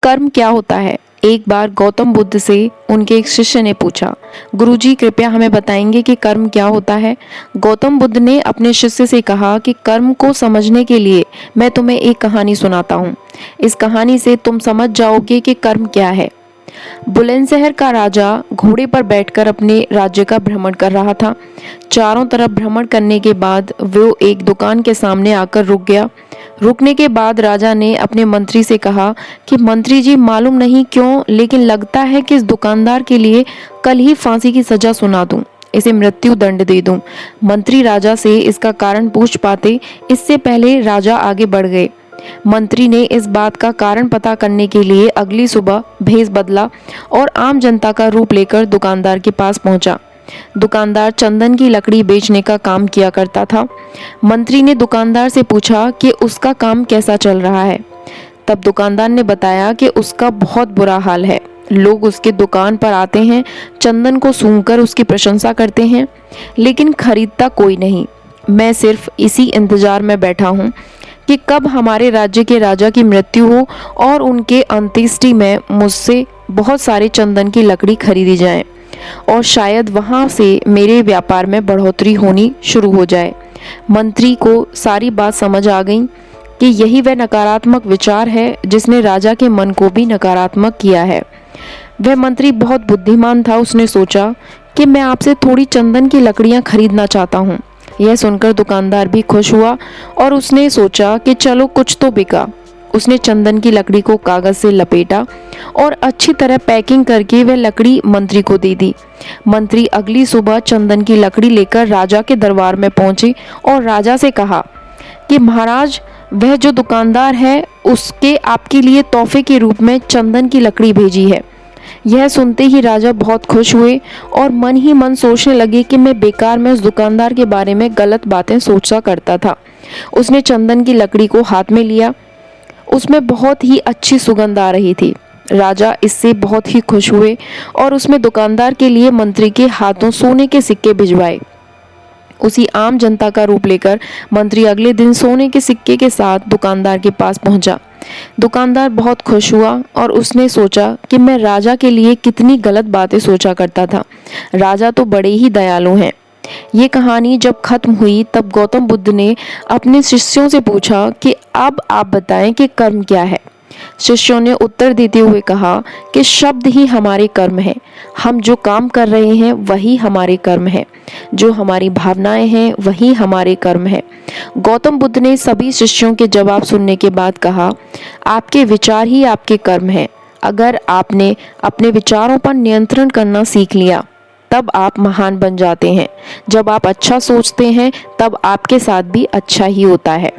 कर्म क्या होता है? एक बार गौतम बुद्ध से उनके एक शिष्य ने पूछा, गुरुजी कृपया हमें बताएंगे कि कर्म क्या होता है। गौतम बुद्ध ने अपने शिष्य से कहा कि कर्म को समझने के लिए मैं तुम्हें एक कहानी सुनाता हूँ। इस कहानी से तुम समझ जाओगे कि कर्म क्या है। बुलंदशहर का राजा घोड़े पर बैठकर अपने राज्य का भ्रमण कर रहा था। चारों तरफ भ्रमण करने के बाद वो एक दुकान के सामने आकर रुक गया। रुकने के बाद राजा ने अपने मंत्री से कहा कि मंत्री जी, मालूम नहीं क्यों लेकिन लगता है कि इस दुकानदार के लिए कल ही फांसी की सजा सुना दूं, इसे मृत्यु दंड दे दूं। मंत्री राजा से इसका कारण पूछ पाते इससे पहले राजा आगे बढ़ गए। मंत्री ने इस बात का कारण पता करने के लिए अगली सुबह भेष बदला और आम जनता का रूप लेकर दुकानदार के पास पहुंचा। दुकानदार चंदन की लकड़ी बेचने का काम किया करता था। मंत्री ने दुकानदार से पूछा कि उसका काम कैसा चल रहा है। तब दुकानदार ने बताया कि उसका बहुत बुरा हाल है। लोग उसके दुकान पर आते हैं, चंदन को सूंघकर उसकी प्रशंसा करते हैं, लेकिन खरीदता कोई नहीं। मैं सिर्फ इसी इंतजार में बैठा हूँ कि कब हमारे राज्य के राजा की मृत्यु हो और उनके अंत्येष्टि में मुझसे बहुत सारे चंदन की लकड़ी खरीदी जाए और शायद वहां से मेरे व्यापार में बढ़ोतरी होनी शुरू हो जाए। मंत्री को सारी बात समझ आ गई कि यही वह नकारात्मक विचार है जिसने राजा के मन को भी नकारात्मक किया है। वह मंत्री बहुत बुद्धिमान था। उसने सोचा कि मैं आपसे थोड़ी चंदन की लकड़ियां खरीदना चाहता हूँ। यह सुनकर दुकानदार भी खुश हुआ और उसने सोचा कि चलो कुछ तो बिका। उसने चंदन की लकड़ी को कागज से लपेटा और अच्छी तरह पैकिंग करके वह लकड़ी मंत्री को दे दी। मंत्री अगली सुबह चंदन की लकड़ी लेकर राजा के दरबार में पहुंचे और राजा से कहा कि महाराज, वह जो दुकानदार है उसके आपके लिए तोहफे के रूप में चंदन की लकड़ी भेजी है। यह सुनते ही राजा बहुत खुश हुए और मन ही मन सोचने लगे कि मैं बेकार में उस दुकानदार के बारे में गलत बातें सोचा करता था। उसने चंदन की लकड़ी को हाथ में लिया। उसमें बहुत ही अच्छी सुगंध आ रही थी। राजा इससे बहुत ही खुश हुए और उसमें दुकानदार के लिए मंत्री के हाथों सोने के सिक्के भिजवाए। उसी आम जनता का रूप लेकर मंत्री अगले दिन सोने के सिक्के के साथ दुकानदार के पास पहुंचा। दुकानदार बहुत खुश हुआ और उसने सोचा कि मैं राजा के लिए कितनी गलत बातें सोचा करता था। राजा तो बड़े ही दयालु हैं। ये कहानी जब खत्म हुई तब गौतम बुद्ध ने अपने शिष्यों से पूछा कि अब आप बताएं कि कर्म क्या है। शिष्यों ने उत्तर देते हुए कहा कि शब्द ही हमारे कर्म है। हम जो काम कर रहे हैं वही हमारे कर्म है। जो हमारी भावनाएं हैं वही हमारे कर्म है। गौतम बुद्ध ने सभी शिष्यों के जवाब सुनने के बाद कहा, आपके विचार ही आपके कर्म हैं। अगर आपने अपने विचारों पर नियंत्रण करना सीख लिया तब आप महान बन जाते हैं। जब आप अच्छा सोचते हैं तब आपके साथ भी अच्छा ही होता है।